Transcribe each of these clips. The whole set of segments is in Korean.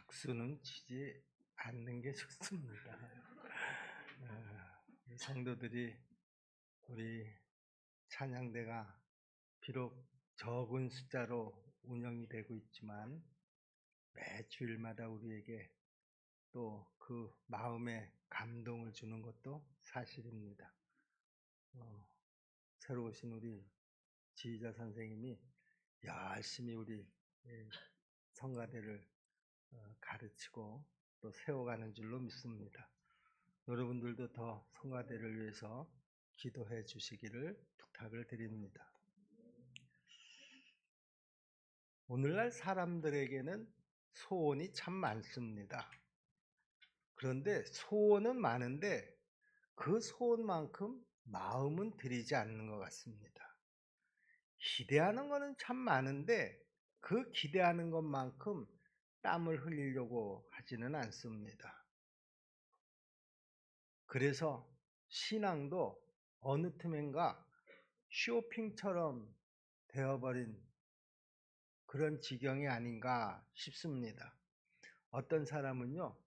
죽수는 치지 않는 게 좋습니다. 이 성도들이 우리 찬양대가 비록 적은 숫자로 운영이 되고 있지만 매 주일마다 우리에게 또 그 마음에 감동을 주는 것도 사실입니다. 새로 오신 우리 지휘자 선생님이 열심히 우리 성가대를 가르치고 또 세워가는 줄로 믿습니다. 여러분들도 더 성가대를 위해서 기도해 주시기를 부탁을 드립니다. 오늘날 사람들에게는 소원이 참 많습니다. 그런데 소원은 많은데 그 소원만큼 마음은 들이지 않는 것 같습니다. 기대하는 것은 참 많은데 그 기대하는 것만큼 땀을 흘리려고 하지는 않습니다. 그래서 신앙도 어느 틈엔가 쇼핑처럼 되어버린 그런 지경이 아닌가 싶습니다. 어떤 사람은요,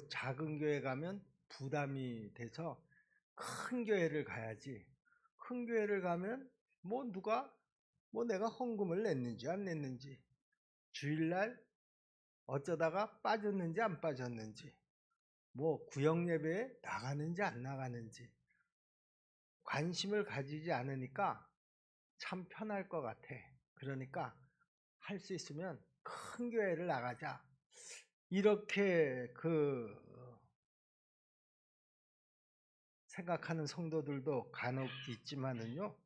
작은 교회 가면 부담이 돼서 큰 교회를 가야지. 큰 교회를 가면 내가 헌금을 냈는지 안 냈는지, 주일날 어쩌다가 빠졌는지 안 빠졌는지, 구역 예배에 나가는지 안 나가는지 관심을 가지지 않으니까 참 편할 것 같아. 그러니까 할 수 있으면 큰 교회를 나가자. 이렇게 생각하는 성도들도 간혹 있지만은요,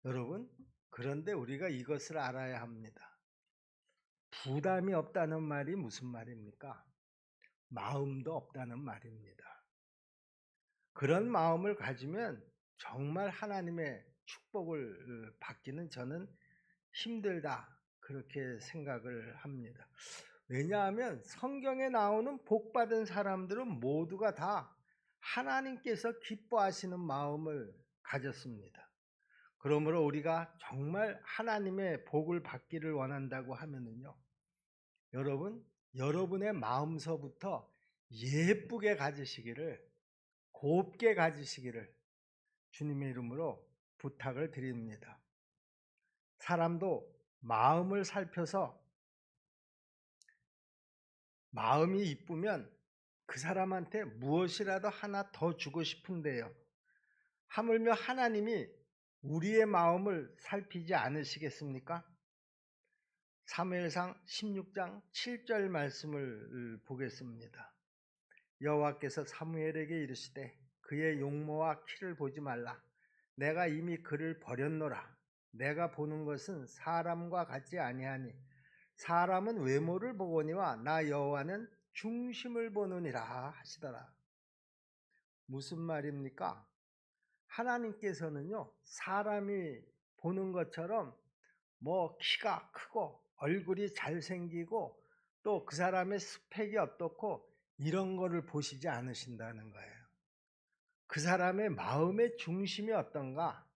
여러분, 그런데 우리가 이것을 알아야 합니다. 부담이 없다는 말이 무슨 말입니까? 마음도 없다는 말입니다. 그런 마음을 가지면 정말 하나님의 축복을 받기는 저는 힘들다, 그렇게 생각을 합니다. 왜냐하면 성경에 나오는 복받은 사람들은 모두가 다 하나님께서 기뻐하시는 마음을 가졌습니다. 그러므로 우리가 정말 하나님의 복을 받기를 원한다고 하면은요, 여러분의 마음서부터 예쁘게 가지시기를, 곱게 가지시기를 주님의 이름으로 부탁을 드립니다. 사람도 마음을 살펴서 마음이 이쁘면 그 사람한테 무엇이라도 하나 더 주고 싶은데요. 하물며 하나님이 우리의 마음을 살피지 않으시겠습니까? 사무엘상 16장 7절 말씀을 보겠습니다. 여호와께서 사무엘에게 이르시되 그의 용모와 키를 보지 말라. 내가 이미 그를 버렸노라. 내가 보는 것은 사람과 같지 아니하니 사람은 외모를 보거니와 나 여호와는 중심을 보느니라 하시더라. 무슨 말입니까? 하나님께서는요, 사람이 보는 것처럼 키가 크고 얼굴이 잘생기고 또 그 사람의 스펙이 어떻고 이런 거를 보시지 않으신다는 거예요. 그 사람의 마음의 중심이 어떤가?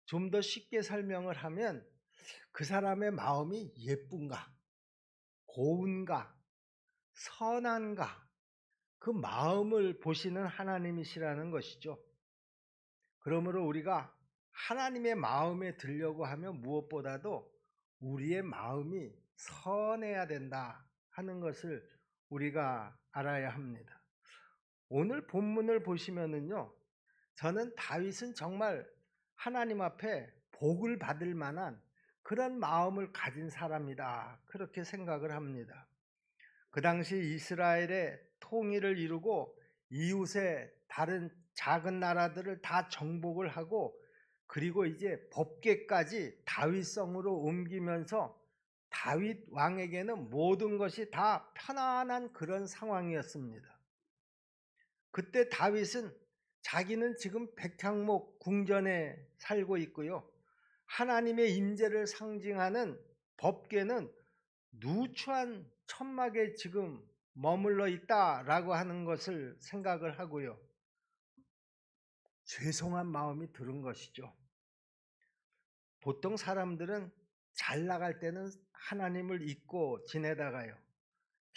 좀 더 쉽게 설명을 하면 그 사람의 마음이 예쁜가? 고운가? 선한가? 그 마음을 보시는 하나님이시라는 것이죠. 그러므로 우리가 하나님의 마음에 들려고 하면 무엇보다도 우리의 마음이 선해야 된다 하는 것을 우리가 알아야 합니다. 오늘 본문을 보시면은요, 저는 다윗은 정말 하나님 앞에 복을 받을 만한 그런 마음을 가진 사람이다, 그렇게 생각을 합니다. 그 당시 이스라엘의 통일을 이루고 이웃의 다른 작은 나라들을 다 정복을 하고, 그리고 이제 법궤까지 다윗성으로 옮기면서 다윗 왕에게는 모든 것이 다 편안한 그런 상황이었습니다. 그때 다윗은 자기는 지금 백향목 궁전에 살고 있고요, 하나님의 임재를 상징하는 법궤는 누추한 천막에 지금 머물러 있다라고 하는 것을 생각을 하고요, 죄송한 마음이 드는 것이죠. 보통 사람들은 잘 나갈 때는 하나님을 잊고 지내다가요,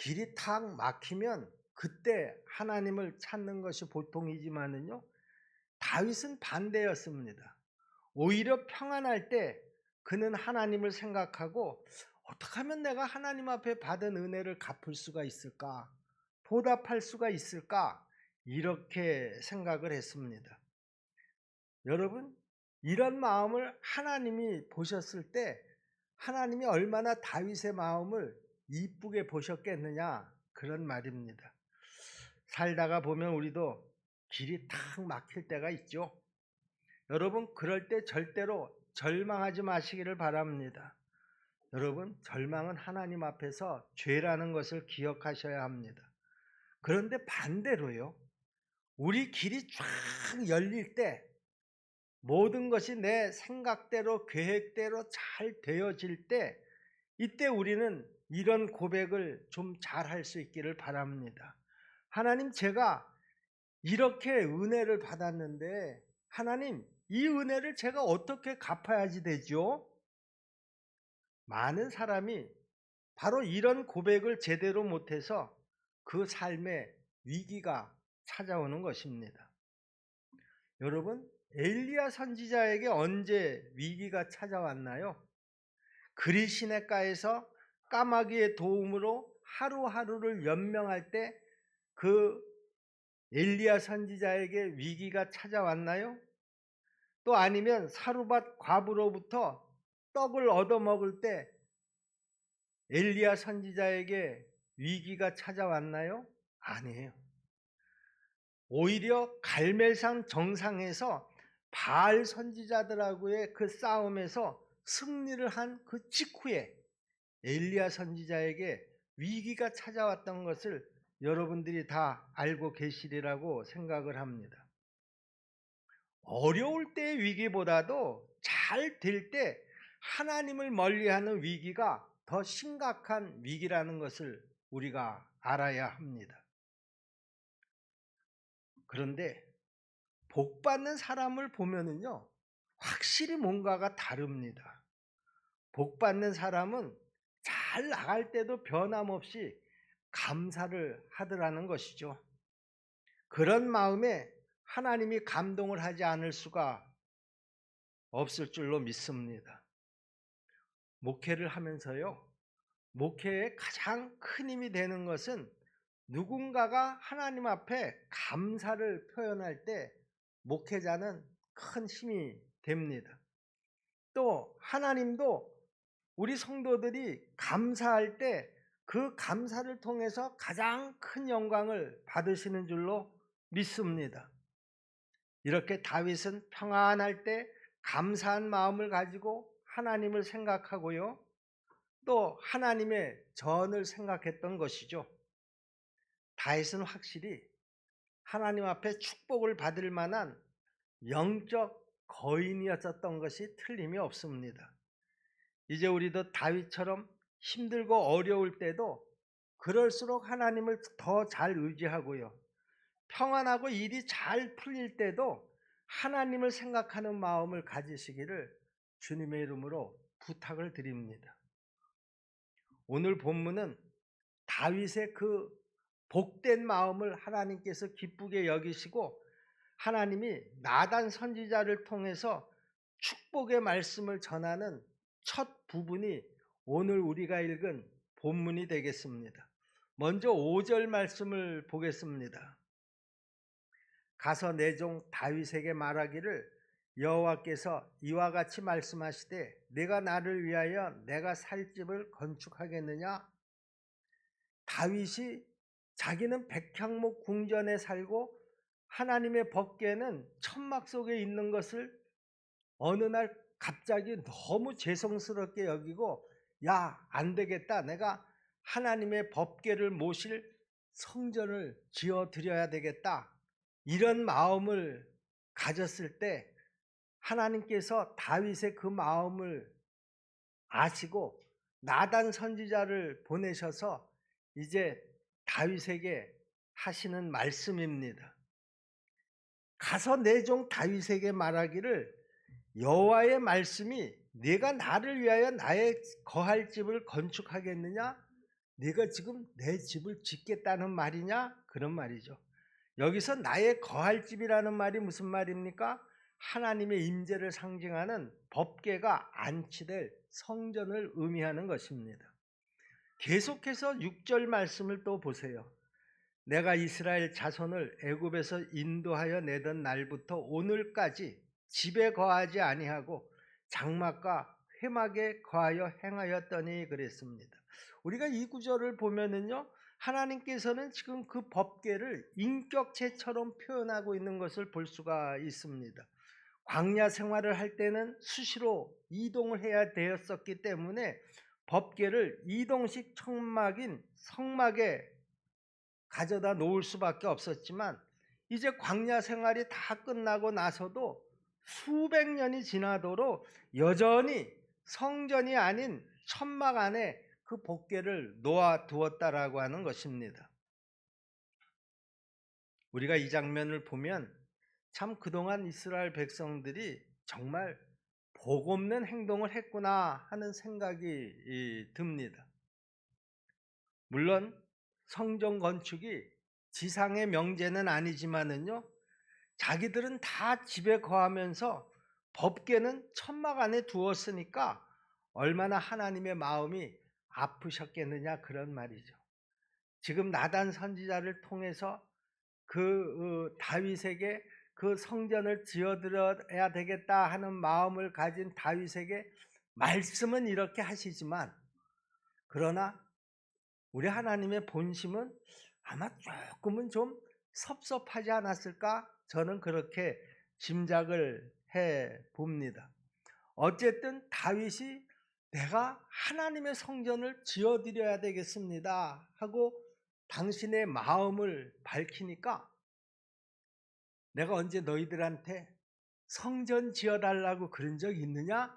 길이 탁 막히면 그때 하나님을 찾는 것이 보통이지만은요, 다윗은 반대였습니다. 오히려 평안할 때 그는 하나님을 생각하고 어떻게 하면 내가 하나님 앞에 받은 은혜를 갚을 수가 있을까? 보답할 수가 있을까? 이렇게 생각을 했습니다. 여러분, 이런 마음을 하나님이 보셨을 때 하나님이 얼마나 다윗의 마음을 이쁘게 보셨겠느냐, 그런 말입니다. 살다가 보면 우리도 길이 탁 막힐 때가 있죠. 여러분, 그럴 때 절대로 절망하지 마시기를 바랍니다. 여러분, 절망은 하나님 앞에서 죄라는 것을 기억하셔야 합니다. 그런데 반대로요, 우리 길이 쫙 열릴 때, 모든 것이 내 생각대로 계획대로 잘 되어질 때, 이때 우리는 이런 고백을 좀 잘 할 수 있기를 바랍니다. 하나님, 제가 이렇게 은혜를 받았는데 하나님, 이 은혜를 제가 어떻게 갚아야지 되죠? 많은 사람이 바로 이런 고백을 제대로 못해서 그 삶에 위기가 찾아오는 것입니다. 여러분, 엘리야 선지자에게 언제 위기가 찾아왔나요? 그리 시냇가에서 까마귀의 도움으로 하루하루를 연명할 때 그 엘리야 선지자에게 위기가 찾아왔나요? 또 아니면 사루밧 과부로부터 떡을 얻어먹을 때 엘리야 선지자에게 위기가 찾아왔나요? 아니에요. 오히려 갈멜산 정상에서 바알 선지자들하고의 그 싸움에서 승리를 한 그 직후에 엘리야 선지자에게 위기가 찾아왔던 것을 여러분들이 다 알고 계시리라고 생각을 합니다. 어려울 때의 위기보다도 잘 될 때 하나님을 멀리하는 위기가 더 심각한 위기라는 것을 우리가 알아야 합니다. 그런데 복 받는 사람을 보면은요, 확실히 뭔가가 다릅니다. 복 받는 사람은 잘 나갈 때도 변함없이 감사를 하더라는 것이죠. 그런 마음에 하나님이 감동을 하지 않을 수가 없을 줄로 믿습니다. 목회를 하면서요, 목회의 가장 큰 힘이 되는 것은 누군가가 하나님 앞에 감사를 표현할 때 목회자는 큰 힘이 됩니다. 또 하나님도 우리 성도들이 감사할 때 그 감사를 통해서 가장 큰 영광을 받으시는 줄로 믿습니다. 이렇게 다윗은 평안할 때 감사한 마음을 가지고 하나님을 생각하고요, 또 하나님의 전을 생각했던 것이죠. 다윗은 확실히 하나님 앞에 축복을 받을 만한 영적 거인이었던 것이 틀림이 없습니다. 이제 우리도 다윗처럼 힘들고 어려울 때도 그럴수록 하나님을 더 잘 의지하고요, 평안하고 일이 잘 풀릴 때도 하나님을 생각하는 마음을 가지시기를 주님의 이름으로 부탁을 드립니다. 오늘 본문은 다윗의 그 복된 마음을 하나님께서 기쁘게 여기시고 하나님이 나단 선지자를 통해서 축복의 말씀을 전하는 첫 부분이 오늘 우리가 읽은 본문이 되겠습니다. 먼저 5절 말씀을 보겠습니다. 가서 내 종 다윗에게 말하기를 여호와께서 이와 같이 말씀하시되 내가 나를 위하여 내가 살 집을 건축하겠느냐? 다윗이 자기는 백향목 궁전에 살고 하나님의 법궤는 천막 속에 있는 것을 어느 날 갑자기 너무 죄송스럽게 여기고, 야, 안 되겠다, 내가 하나님의 법궤를 모실 성전을 지어 드려야 되겠다, 이런 마음을 가졌을 때 하나님께서 다윗의 그 마음을 아시고 나단 선지자를 보내셔서 이제 다윗에게 하시는 말씀입니다. 가서 내 종 다윗에게 말하기를 여호와의 말씀이 네가 나를 위하여 나의 거할 집을 건축하겠느냐? 네가 지금 내 집을 짓겠다는 말이냐? 그런 말이죠. 여기서 나의 거할 집이라는 말이 무슨 말입니까? 하나님의 임재를 상징하는 법궤가 안치될 성전을 의미하는 것입니다. 계속해서 6절 말씀을 또 보세요. 내가 이스라엘 자손을 애굽에서 인도하여 내던 날부터 오늘까지 집에 거하지 아니하고 장막과 회막에 거하여 행하였더니 그랬습니다. 우리가 이 구절을 보면은요, 하나님께서는 지금 그 법궤를 인격체처럼 표현하고 있는 것을 볼 수가 있습니다. 광야 생활을 할 때는 수시로 이동을 해야 되었었기 때문에 법궤를 이동식 천막인 성막에 가져다 놓을 수밖에 없었지만, 이제 광야 생활이 다 끝나고 나서도 수백 년이 지나도록 여전히 성전이 아닌 천막 안에 그 법궤를 놓아 두었다라고 하는 것입니다. 우리가 이 장면을 보면 참 그동안 이스라엘 백성들이 정말 복없는 행동을 했구나 하는 생각이 듭니다. 물론 성전 건축이 지상의 명제는 아니지만은요, 자기들은 다 집에 거하면서 법궤는 천막 안에 두었으니까 얼마나 하나님의 마음이 아프셨겠느냐, 그런 말이죠. 지금 나단 선지자를 통해서 다윗에게 그 성전을 지어드려야 되겠다 하는 마음을 가진 다윗에게 말씀은 이렇게 하시지만, 그러나 우리 하나님의 본심은 아마 조금은 좀 섭섭하지 않았을까? 저는 그렇게 짐작을 해 봅니다. 어쨌든 다윗이 내가 하나님의 성전을 지어드려야 되겠습니다 하고 당신의 마음을 밝히니까, 내가 언제 너희들한테 성전 지어달라고 그런 적 있느냐?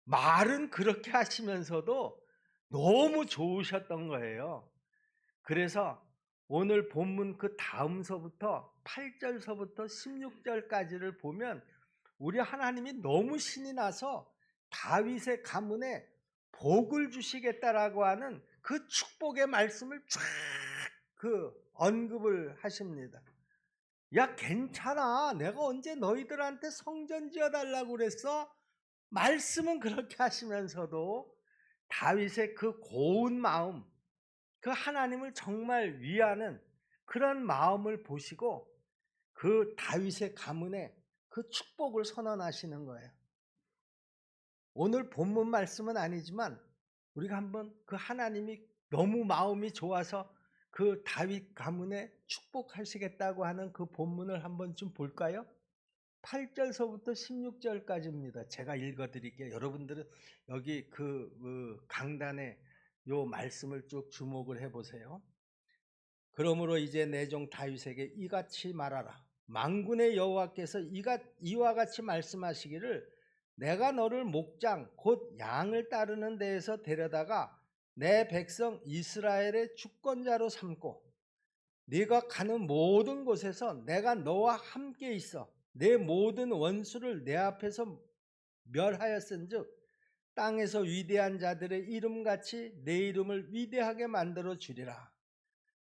말은 그렇게 하시면서도 너무 좋으셨던 거예요. 그래서 오늘 본문 그 다음서부터 8절서부터 16절까지를 보면 우리 하나님이 너무 신이 나서 다윗의 가문에 복을 주시겠다라고 하는 그 축복의 말씀을 쫙 언급을 하십니다. 야, 괜찮아. 내가 언제 너희들한테 성전 지어달라고 그랬어? 말씀은 그렇게 하시면서도 다윗의 그 고운 마음, 그 하나님을 정말 위하는 그런 마음을 보시고 그 다윗의 가문에 그 축복을 선언하시는 거예요. 오늘 본문 말씀은 아니지만 우리가 한번 그 하나님이 너무 마음이 좋아서 그 다윗 가문에 축복하시겠다고 하는 그 본문을 한번 좀 볼까요? 8절서부터 16절까지입니다. 제가 읽어드릴게요. 여러분들은 여기 강단에 요 말씀을 쭉 주목을 해보세요. 그러므로 이제 내 종 다윗에게 이같이 말하라. 만군의 여호와께서 이와 같이 말씀하시기를, 내가 너를 목장 곧 양을 따르는 데에서 데려다가 내 백성 이스라엘의 주권자로 삼고 네가 가는 모든 곳에서 내가 너와 함께 있어 내 모든 원수를 내 앞에서 멸하였은즉 땅에서 위대한 자들의 이름같이 내 이름을 위대하게 만들어 주리라.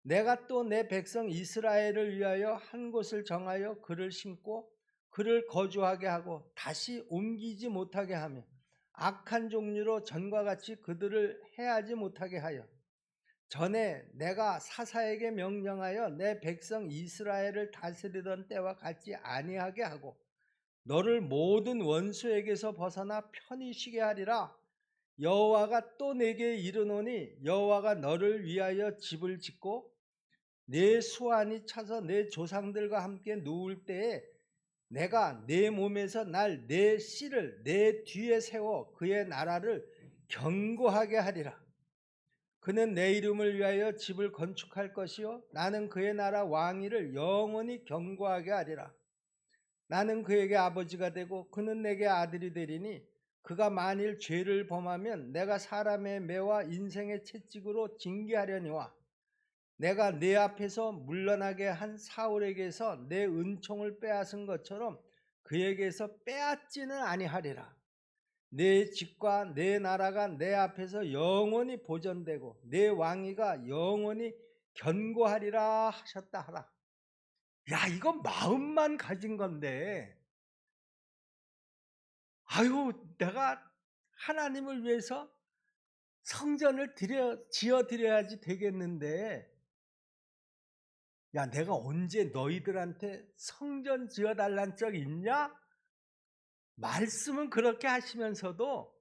내가 또 내 백성 이스라엘을 위하여 한 곳을 정하여 그를 심고 그를 거주하게 하고 다시 옮기지 못하게 하며 악한 종류로 전과 같이 그들을 해하지 못하게 하여 전에 내가 사사에게 명령하여 내 백성 이스라엘을 다스리던 때와 같지 아니하게 하고 너를 모든 원수에게서 벗어나 편히 쉬게 하리라. 여호와가 또 내게 이르노니 여호와가 너를 위하여 집을 짓고 내 수완이 차서 내 조상들과 함께 누울 때에 내가 내 몸에서 날 내 씨를 내 뒤에 세워 그의 나라를 견고하게 하리라. 그는 내 이름을 위하여 집을 건축할 것이요 나는 그의 나라 왕위를 영원히 견고하게 하리라. 나는 그에게 아버지가 되고 그는 내게 아들이 되리니 그가 만일 죄를 범하면 내가 사람의 매와 인생의 채찍으로 징계하려니와 내가 내 앞에서 물러나게 한 사울에게서 내 은총을 빼앗은 것처럼 그에게서 빼앗지는 아니하리라. 내 집과 내 나라가 내 앞에서 영원히 보존되고 내 왕위가 영원히 견고하리라 하셨다 하라. 야, 이거 마음만 가진 건데, 아유, 내가 하나님을 위해서 성전을 지어 드려야지 되겠는데, 야, 내가 언제 너희들한테 성전 지어 달란 적 있냐? 말씀은 그렇게 하시면서도,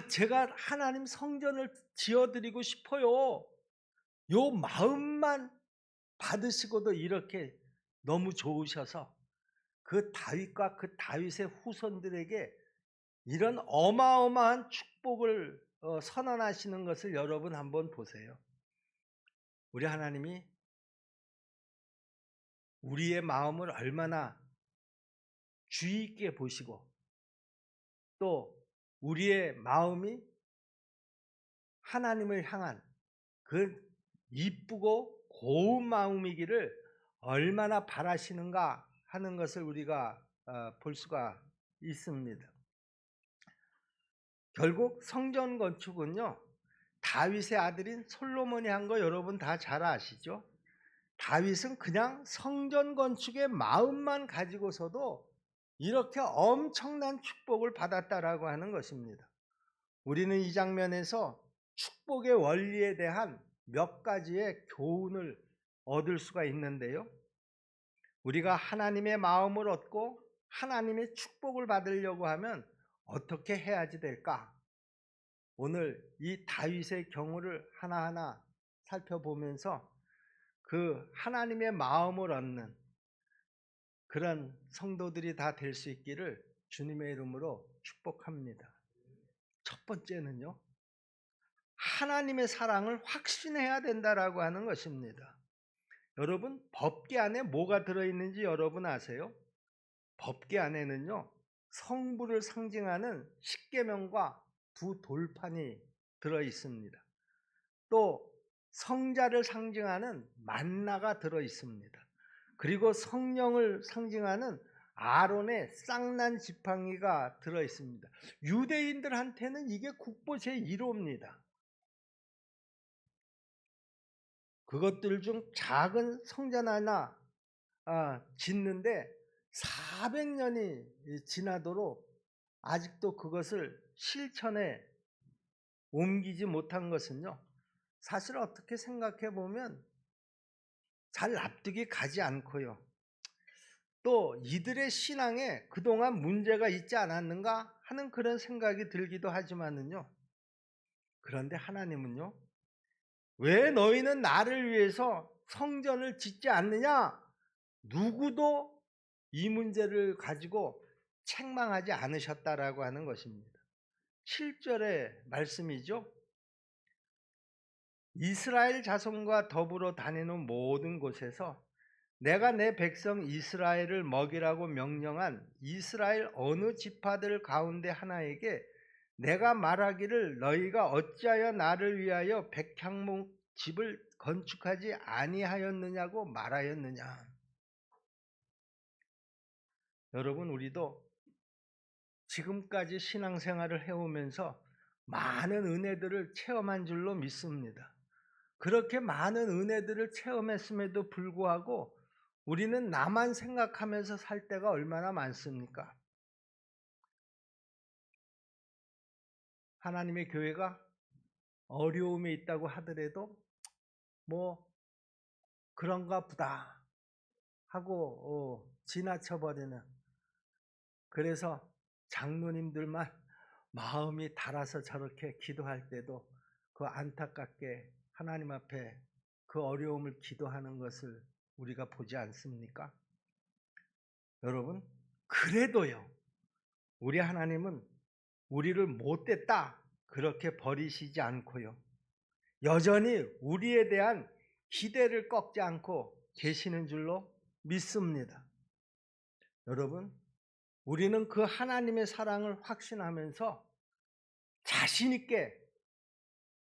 제가 하나님 성전을 지어 드리고 싶어요. 요 마음만 받으시고도 이렇게 너무 좋으셔서 그 다윗과 그 다윗의 후손들에게 이런 어마어마한 축복을 선언하시는 것을 여러분 한번 보세요. 우리 하나님이 우리의 마음을 얼마나 주의 있게 보시고 또 우리의 마음이 하나님을 향한 그 이쁘고 고운 마음이기를 얼마나 바라시는가 하는 것을 우리가 볼 수가 있습니다. 결국 성전 건축은요, 다윗의 아들인 솔로몬이 한 거 여러분 다 잘 아시죠? 다윗은 그냥 성전 건축의 마음만 가지고서도 이렇게 엄청난 축복을 받았다라고 하는 것입니다. 우리는 이 장면에서 축복의 원리에 대한 몇 가지의 교훈을 얻을 수가 있는데요. 우리가 하나님의 마음을 얻고 하나님의 축복을 받으려고 하면 어떻게 해야지 될까? 오늘 이 다윗의 경우를 하나하나 살펴보면서 그 하나님의 마음을 얻는 그런 성도들이 다 될 수 있기를 주님의 이름으로 축복합니다. 첫 번째는요, 하나님의 사랑을 확신해야 된다라고 하는 것입니다. 여러분, 법궤 안에 뭐가 들어있는지 여러분 아세요? 법궤 안에는요, 성부를 상징하는 십계명과 두 돌판이 들어있습니다. 또 성자를 상징하는 만나가 들어있습니다. 그리고 성령을 상징하는 아론의 쌍난 지팡이가 들어있습니다. 유대인들한테는 이게 국보 제1호입니다. 그것들 중 작은 성전 하나 짓는데 400년이 지나도록 아직도 그것을 실천에 옮기지 못한 것은요, 사실 어떻게 생각해 보면 잘 납득이 가지 않고요. 또 이들의 신앙에 그동안 문제가 있지 않았는가 하는 그런 생각이 들기도 하지만은요. 그런데 하나님은요, 왜 너희는 나를 위해서 성전을 짓지 않느냐? 누구도 이 문제를 가지고 책망하지 않으셨다라고 하는 것입니다. 7절의 말씀이죠. 이스라엘 자손과 더불어 다니는 모든 곳에서 내가 내 백성 이스라엘을 먹이라고 명령한 이스라엘 어느 지파들 가운데 하나에게 내가 말하기를 너희가 어찌하여 나를 위하여 백향목 집을 건축하지 아니하였느냐고 말하였느냐. 여러분, 우리도 지금까지 신앙생활을 해오면서 많은 은혜들을 체험한 줄로 믿습니다. 그렇게 많은 은혜들을 체험했음에도 불구하고 우리는 나만 생각하면서 살 때가 얼마나 많습니까? 하나님의 교회가 어려움이 있다고 하더라도 뭐 그런가 보다 하고 지나쳐버리는, 그래서 장로님들만 마음이 달아서 저렇게 기도할 때도 그 안타깝게 하나님 앞에 그 어려움을 기도하는 것을 우리가 보지 않습니까? 여러분, 그래도요, 우리 하나님은 우리를 못됐다 그렇게 버리시지 않고요, 여전히 우리에 대한 기대를 꺾지 않고 계시는 줄로 믿습니다. 여러분, 우리는 그 하나님의 사랑을 확신하면서 자신 있게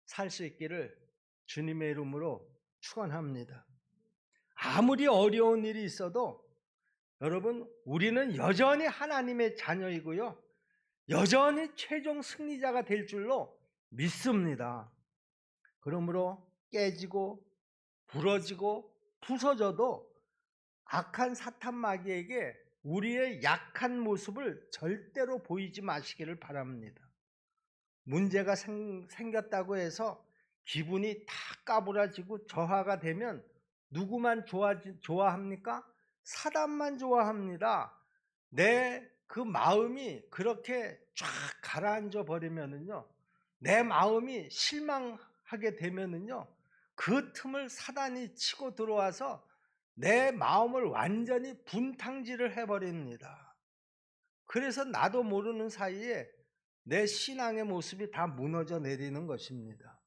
살 수 있기를 주님의 이름으로 축원합니다. 아무리 어려운 일이 있어도 여러분, 우리는 여전히 하나님의 자녀이고요, 여전히 최종 승리자가 될 줄로 믿습니다. 그러므로 깨지고 부러지고 부서져도 악한 사탄 마귀에게 우리의 약한 모습을 절대로 보이지 마시기를 바랍니다. 문제가 생겼다고 해서 기분이 다 까부라지고 저하가 되면 누구만 좋아합니까? 사단만 좋아합니다. 내 그 마음이 그렇게 쫙 가라앉아 버리면은요, 내 마음이 실망하게 되면은요, 그 틈을 사단이 치고 들어와서 내 마음을 완전히 분탕질을 해버립니다. 그래서 나도 모르는 사이에 내 신앙의 모습이 다 무너져 내리는 것입니다.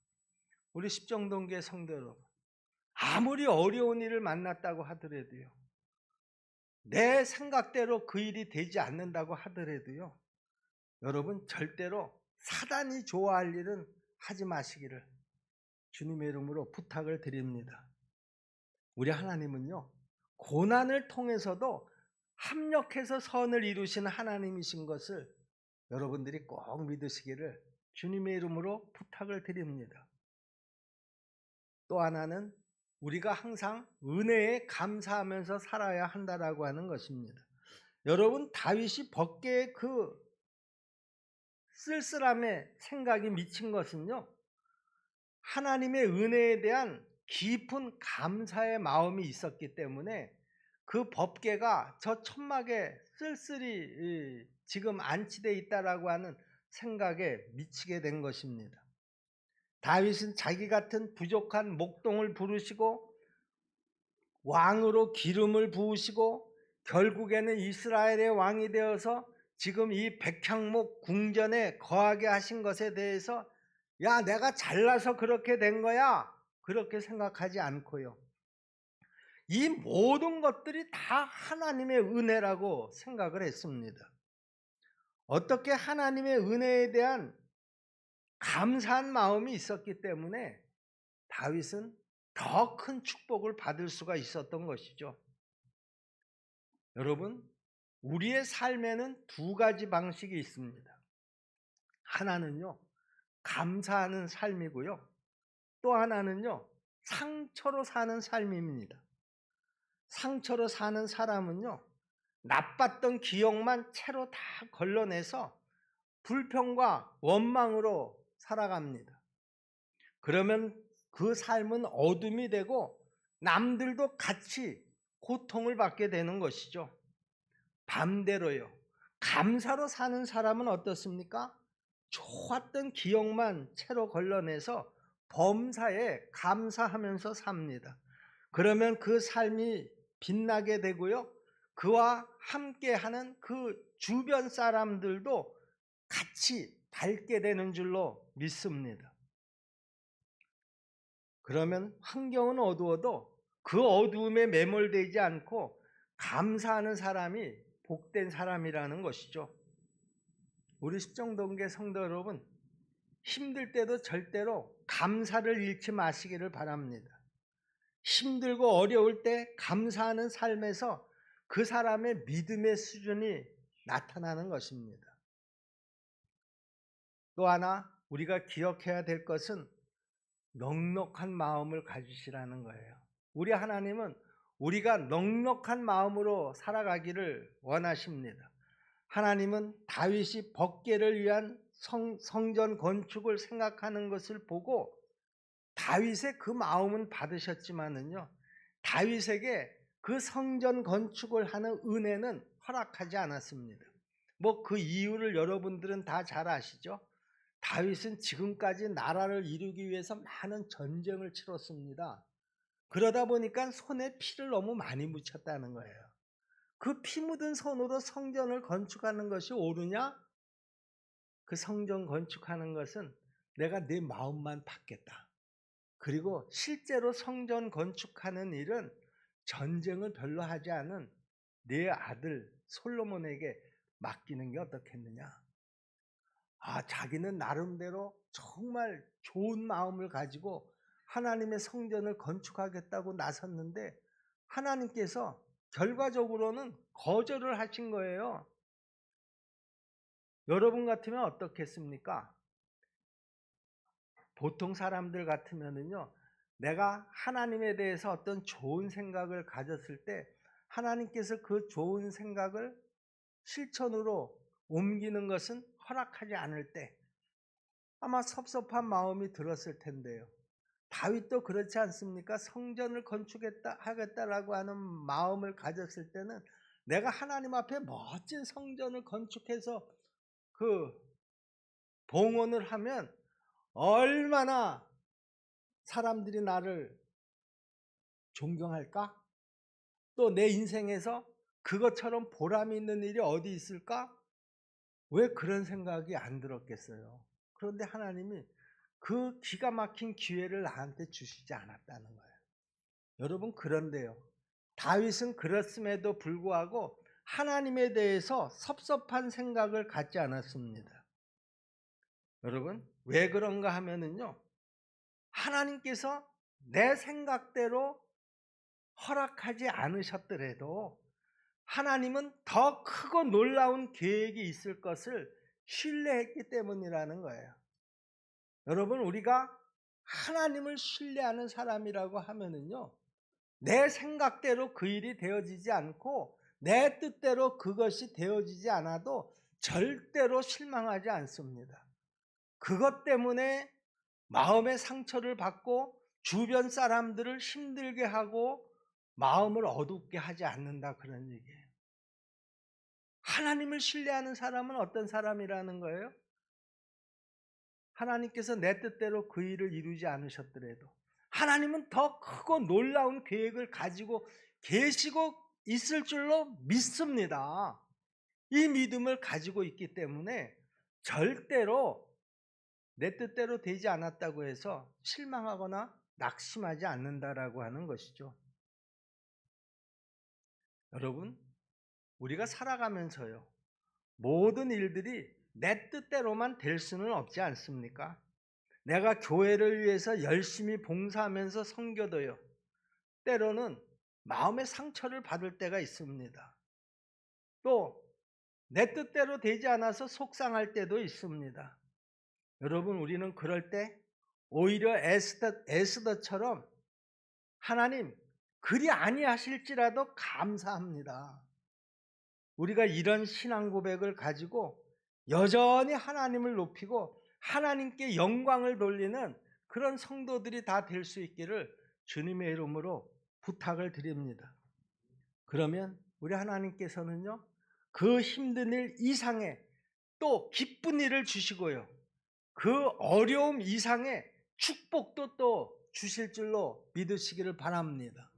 우리 십정동교회 성도 여러분, 아무리 어려운 일을 만났다고 하더라도요, 내 생각대로 그 일이 되지 않는다고 하더라도요, 여러분 절대로 사단이 좋아할 일은 하지 마시기를 주님의 이름으로 부탁을 드립니다. 우리 하나님은요, 고난을 통해서도 합력해서 선을 이루시는 하나님이신 것을 여러분들이 꼭 믿으시기를 주님의 이름으로 부탁을 드립니다. 또 하나는 우리가 항상 은혜에 감사하면서 살아야 한다라고 하는 것입니다. 여러분, 다윗이 법궤의 그 쓸쓸함에 생각이 미친 것은요, 하나님의 은혜에 대한 깊은 감사의 마음이 있었기 때문에 그 법궤가 저 천막에 쓸쓸히 지금 안치되어 있다라고 하는 생각에 미치게 된 것입니다. 다윗은 자기 같은 부족한 목동을 부르시고 왕으로 기름을 부으시고 결국에는 이스라엘의 왕이 되어서 지금 이 백향목 궁전에 거하게 하신 것에 대해서 야, 내가 잘나서 그렇게 된 거야, 그렇게 생각하지 않고요, 이 모든 것들이 다 하나님의 은혜라고 생각을 했습니다. 어떻게 하나님의 은혜에 대한 감사한 마음이 있었기 때문에 다윗은 더 큰 축복을 받을 수가 있었던 것이죠. 여러분, 우리의 삶에는 두 가지 방식이 있습니다. 하나는요, 감사하는 삶이고요, 또 하나는요, 상처로 사는 삶입니다. 상처로 사는 사람은요, 나빴던 기억만 채로 다 걸러내서 불평과 원망으로 살아갑니다. 그러면 그 삶은 어둠이 되고 남들도 같이 고통을 받게 되는 것이죠. 반대로요, 감사로 사는 사람은 어떻습니까? 좋았던 기억만 채로 걸러내서 범사에 감사하면서 삽니다. 그러면 그 삶이 빛나게 되고요, 그와 함께하는 그 주변 사람들도 같이 밝게 되는 줄로 믿습니다. 그러면 환경은 어두워도 그 어두움에 매몰되지 않고 감사하는 사람이 복된 사람이라는 것이죠. 우리 십정동계 성도 여러분, 힘들 때도 절대로 감사를 잃지 마시기를 바랍니다. 힘들고 어려울 때 감사하는 삶에서 그 사람의 믿음의 수준이 나타나는 것입니다. 또 하나 우리가 기억해야 될 것은 넉넉한 마음을 가지시라는 거예요. 우리 하나님은 우리가 넉넉한 마음으로 살아가기를 원하십니다. 하나님은 다윗이 법궤를 위한 성전 건축을 생각하는 것을 보고 다윗의 그 마음은 받으셨지만은요, 다윗에게 그 성전 건축을 하는 은혜는 허락하지 않았습니다. 뭐 그 이유를 여러분들은 다 잘 아시죠? 다윗은 지금까지 나라를 이루기 위해서 많은 전쟁을 치렀습니다. 그러다 보니까 손에 피를 너무 많이 묻혔다는 거예요. 그 피 묻은 손으로 성전을 건축하는 것이 옳으냐? 그 성전 건축하는 것은 내가 내 마음만 받겠다. 그리고 실제로 성전 건축하는 일은 전쟁을 별로 하지 않은 내 아들 솔로몬에게 맡기는 게 어떻겠느냐? 자기는 나름대로 정말 좋은 마음을 가지고 하나님의 성전을 건축하겠다고 나섰는데 하나님께서 결과적으로는 거절을 하신 거예요. 여러분 같으면 어떻겠습니까? 보통 사람들 같으면은요, 내가 하나님에 대해서 어떤 좋은 생각을 가졌을 때 하나님께서 그 좋은 생각을 실천으로 옮기는 것은 허락하지 않을 때 아마 섭섭한 마음이 들었을 텐데요. 다윗도 그렇지 않습니까? 성전을 하겠다라고 하는 마음을 가졌을 때는 내가 하나님 앞에 멋진 성전을 건축해서 그 봉헌을 하면 얼마나 사람들이 나를 존경할까? 또 내 인생에서 그것처럼 보람 있는 일이 어디 있을까? 왜 그런 생각이 안 들었겠어요? 그런데 하나님이 그 기가 막힌 기회를 나한테 주시지 않았다는 거예요. 여러분, 그런데요, 다윗은 그렇음에도 불구하고 하나님에 대해서 섭섭한 생각을 갖지 않았습니다. 여러분, 왜 그런가 하면은요, 하나님께서 내 생각대로 허락하지 않으셨더라도 하나님은 더 크고 놀라운 계획이 있을 것을 신뢰했기 때문이라는 거예요. 여러분, 우리가 하나님을 신뢰하는 사람이라고 하면은요, 내 생각대로 그 일이 되어지지 않고 내 뜻대로 그것이 되어지지 않아도 절대로 실망하지 않습니다. 그것 때문에 마음의 상처를 받고 주변 사람들을 힘들게 하고 마음을 어둡게 하지 않는다, 그런 얘기예요. 하나님을 신뢰하는 사람은 어떤 사람이라는 거예요? 하나님께서 내 뜻대로 그 일을 이루지 않으셨더라도 하나님은 더 크고 놀라운 계획을 가지고 계시고 있을 줄로 믿습니다. 이 믿음을 가지고 있기 때문에 절대로 내 뜻대로 되지 않았다고 해서 실망하거나 낙심하지 않는다라고 하는 것이죠. 여러분, 우리가 살아가면서요, 모든 일들이 내 뜻대로만 될 수는 없지 않습니까? 내가 교회를 위해서 열심히 봉사하면서 섬겨도요, 때로는 마음의 상처를 받을 때가 있습니다. 또 내 뜻대로 되지 않아서 속상할 때도 있습니다. 여러분, 우리는 그럴 때 오히려 에스더처럼 하나님, 그리 아니하실지라도 감사합니다. 우리가 이런 신앙 고백을 가지고 여전히 하나님을 높이고 하나님께 영광을 돌리는 그런 성도들이 다 될 수 있기를 주님의 이름으로 부탁을 드립니다. 그러면 우리 하나님께서는요, 그 힘든 일 이상의 또 기쁜 일을 주시고요, 그 어려움 이상의 축복도 또 주실 줄로 믿으시기를 바랍니다.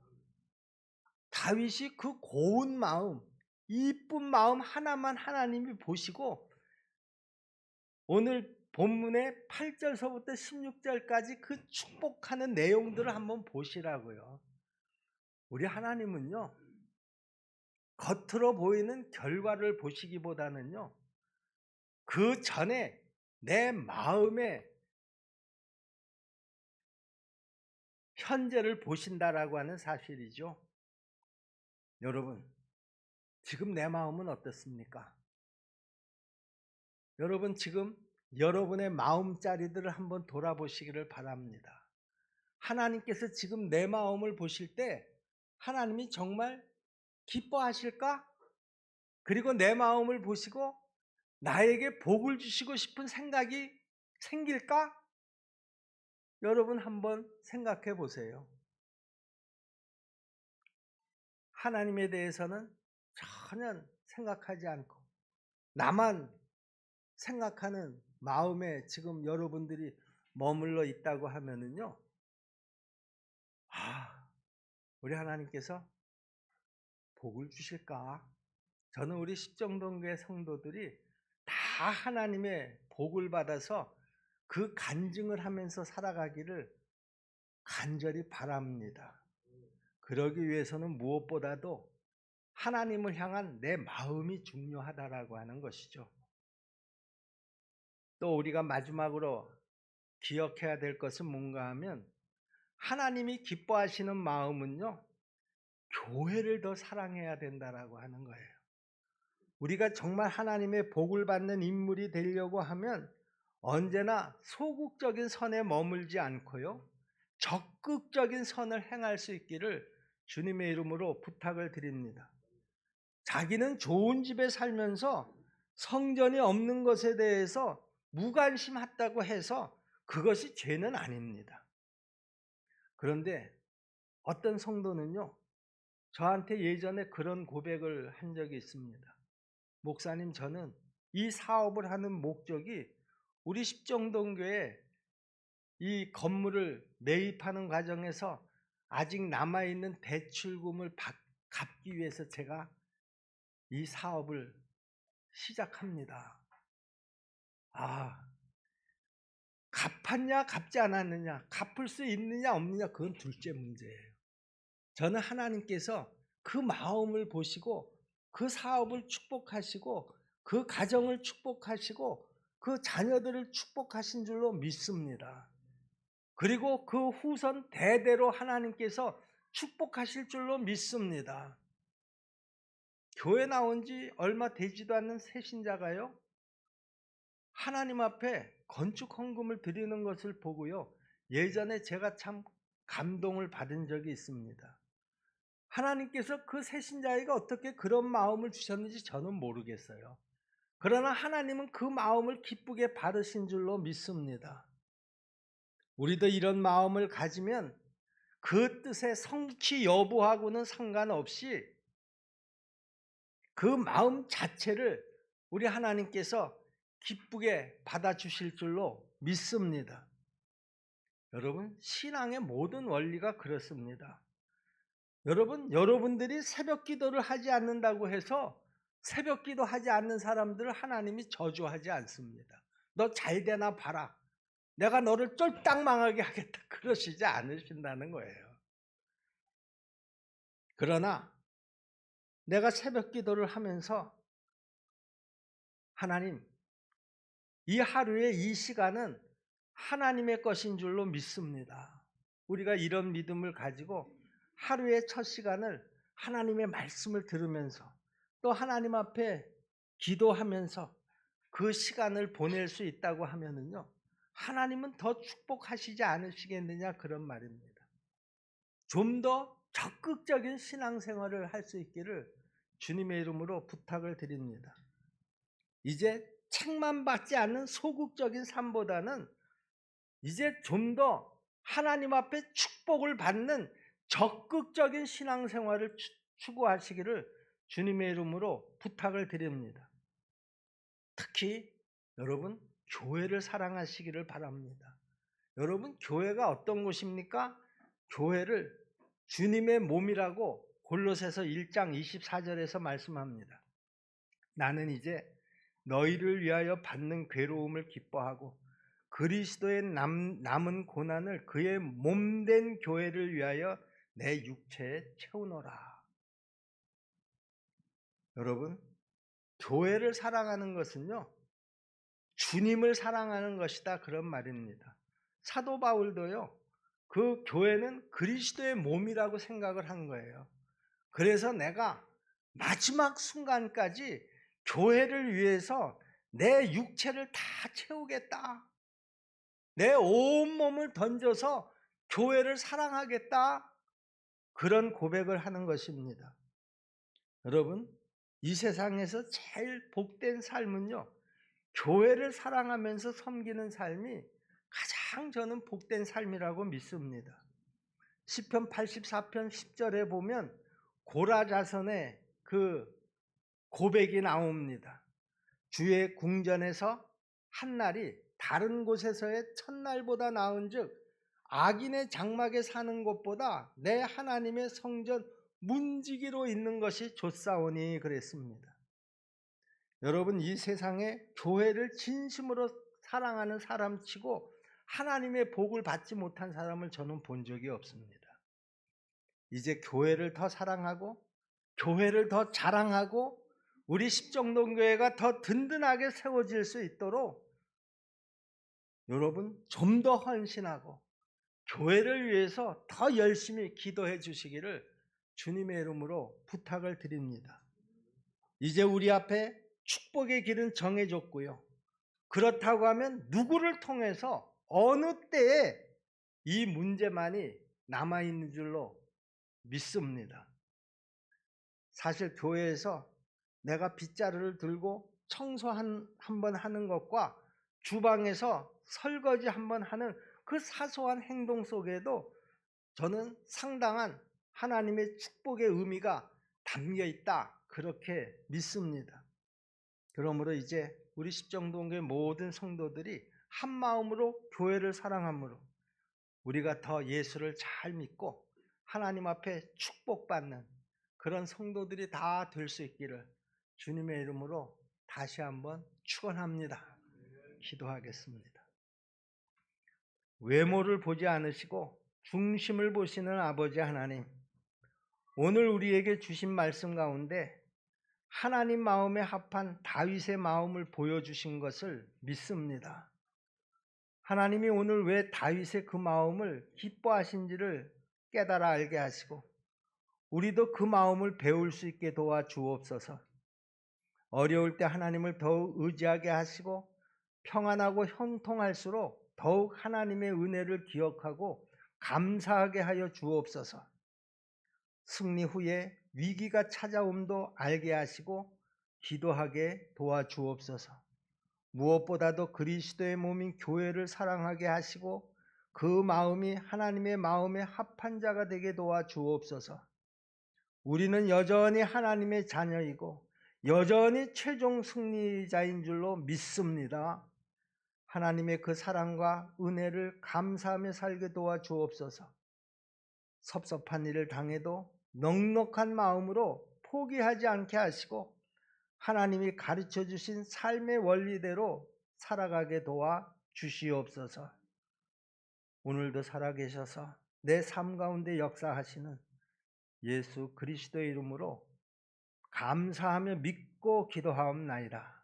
다윗이 그 고운 마음, 이쁜 마음 하나만 하나님이 보시고 오늘 본문의 8절서부터 16절까지 그 축복하는 내용들을 한번 보시라고요. 우리 하나님은요, 겉으로 보이는 결과를 보시기보다는요, 그 전에 내 마음의 현재를 보신다라고 하는 사실이죠. 여러분, 지금 내 마음은 어떻습니까? 여러분, 지금 여러분의 마음자리들을 한번 돌아보시기를 바랍니다. 하나님께서 지금 내 마음을 보실 때 하나님이 정말 기뻐하실까? 그리고 내 마음을 보시고 나에게 복을 주시고 싶은 생각이 생길까? 여러분, 한번 생각해 보세요. 하나님에 대해서는 전혀 생각하지 않고 나만 생각하는 마음에 지금 여러분들이 머물러 있다고 하면은요, 우리 하나님께서 복을 주실까? 저는 우리 십정동교회 성도들이 다 하나님의 복을 받아서 그 간증을 하면서 살아가기를 간절히 바랍니다. 그러기 위해서는 무엇보다도 하나님을 향한 내 마음이 중요하다라고 하는 것이죠. 또 우리가 마지막으로 기억해야 될 것은 뭔가 하면 하나님이 기뻐하시는 마음은요, 교회를 더 사랑해야 된다라고 하는 거예요. 우리가 정말 하나님의 복을 받는 인물이 되려고 하면 언제나 소극적인 선에 머물지 않고요, 적극적인 선을 행할 수 있기를 주님의 이름으로 부탁을 드립니다. 자기는 좋은 집에 살면서 성전이 없는 것에 대해서 무관심했다고 해서 그것이 죄는 아닙니다. 그런데 어떤 성도는요, 저한테 예전에 그런 고백을 한 적이 있습니다. 목사님, 저는 이 사업을 하는 목적이 우리 십정동교회 이 건물을 매입하는 과정에서 아직 남아있는 대출금을 갚기 위해서 제가 이 사업을 시작합니다. 갚았냐 갚지 않았느냐, 갚을 수 있느냐 없느냐, 그건 둘째 문제예요. 저는 하나님께서 그 마음을 보시고 그 사업을 축복하시고 그 가정을 축복하시고 그 자녀들을 축복하신 줄로 믿습니다. 그리고 그 후손 대대로 하나님께서 축복하실 줄로 믿습니다. 교회 나온 지 얼마 되지도 않는 새신자가요, 하나님 앞에 건축 헌금을 드리는 것을 보고요, 예전에 제가 참 감동을 받은 적이 있습니다. 하나님께서 그 새신자에게 어떻게 그런 마음을 주셨는지 저는 모르겠어요. 그러나 하나님은 그 마음을 기쁘게 받으신 줄로 믿습니다. 우리도 이런 마음을 가지면 그 뜻의 성취 여부하고는 상관없이 그 마음 자체를 우리 하나님께서 기쁘게 받아주실 줄로 믿습니다. 여러분, 신앙의 모든 원리가 그렇습니다. 여러분들이 새벽 기도를 하지 않는다고 해서 새벽 기도 하지 않는 사람들을 하나님이 저주하지 않습니다. 너 잘 되나 봐라, 내가 너를 쫄딱 망하게 하겠다, 그러시지 않으신다는 거예요. 그러나 내가 새벽 기도를 하면서 하나님, 이 하루의 이 시간은 하나님의 것인 줄로 믿습니다. 우리가 이런 믿음을 가지고 하루의 첫 시간을 하나님의 말씀을 들으면서 또 하나님 앞에 기도하면서 그 시간을 보낼 수 있다고 하면은요, 하나님은 더 축복하시지 않으시겠느냐, 그런 말입니다. 좀 더 적극적인 신앙생활을 할 수 있기를 주님의 이름으로 부탁을 드립니다. 이제 책만 받지 않는 소극적인 삶보다는 이제 좀 더 하나님 앞에 축복을 받는 적극적인 신앙생활을 추구하시기를 주님의 이름으로 부탁을 드립니다. 특히 여러분, 교회를 사랑하시기를 바랍니다. 여러분, 교회가 어떤 곳입니까? 교회를 주님의 몸이라고 골로새서 1장 24절에서 말씀합니다. 나는 이제 너희를 위하여 받는 괴로움을 기뻐하고 그리스도의 남은 고난을 그의 몸된 교회를 위하여 내 육체에 채우노라. 여러분, 교회를 사랑하는 것은요, 주님을 사랑하는 것이다, 그런 말입니다. 사도 바울도요, 그 교회는 그리스도의 몸이라고 생각을 한 거예요. 그래서 내가 마지막 순간까지 교회를 위해서 내 육체를 다 채우겠다, 내 온몸을 던져서 교회를 사랑하겠다, 그런 고백을 하는 것입니다. 여러분, 이 세상에서 제일 복된 삶은요, 교회를 사랑하면서 섬기는 삶이 가장 저는 복된 삶이라고 믿습니다. 시편 84편 10절에 보면 고라자선의 그 고백이 나옵니다. 주의 궁전에서 한날이 다른 곳에서의 첫날보다 나은즉 악인의 장막에 사는 것보다 내 하나님의 성전 문지기로 있는 것이 좋사오니, 그랬습니다. 여러분, 이 세상에 교회를 진심으로 사랑하는 사람치고 하나님의 복을 받지 못한 사람을 저는 본 적이 없습니다. 이제 교회를 더 사랑하고 교회를 더 자랑하고 우리 십정동교회가 더 든든하게 세워질 수 있도록 여러분, 좀 더 헌신하고 교회를 위해서 더 열심히 기도해 주시기를 주님의 이름으로 부탁을 드립니다. 이제 우리 앞에 축복의 길은 정해졌고요. 그렇다고 하면 누구를 통해서 어느 때에 이 문제만이 남아있는 줄로 믿습니다. 사실 교회에서 내가 빗자루를 들고 청소 한번 하는 것과 주방에서 설거지 한번 하는 그 사소한 행동 속에도 저는 상당한 하나님의 축복의 의미가 담겨 있다, 그렇게 믿습니다. 그러므로 이제 우리 십정동교회 모든 성도들이 한 마음으로 교회를 사랑함으로 우리가 더 예수를 잘 믿고 하나님 앞에 축복받는 그런 성도들이 다 될 수 있기를 주님의 이름으로 다시 한번 축원합니다. 기도하겠습니다. 외모를 보지 않으시고 중심을 보시는 아버지 하나님, 오늘 우리에게 주신 말씀 가운데 하나님 마음에 합한 다윗의 마음을 보여주신 것을 믿습니다. 하나님이 오늘 왜 다윗의 그 마음을 기뻐하신지를 깨달아 알게 하시고 우리도 그 마음을 배울 수 있게 도와 주옵소서. 어려울 때 하나님을 더욱 의지하게 하시고 평안하고 형통할수록 더욱 하나님의 은혜를 기억하고 감사하게 하여 주옵소서. 승리 후에 위기가 찾아옴도 알게 하시고 기도하게 도와주옵소서. 무엇보다도 그리스도의 몸인 교회를 사랑하게 하시고 그 마음이 하나님의 마음에 합한 자가 되게 도와주옵소서. 우리는 여전히 하나님의 자녀이고 여전히 최종 승리자인 줄로 믿습니다. 하나님의 그 사랑과 은혜를 감사하며 살게 도와주옵소서. 섭섭한 일을 당해도 넉넉한 마음으로 포기하지 않게 하시고 하나님이 가르쳐 주신 삶의 원리대로 살아가게 도와 주시옵소서. 오늘도 살아계셔서 내 삶 가운데 역사하시는 예수 그리스도의 이름으로 감사하며 믿고 기도하옵나이다.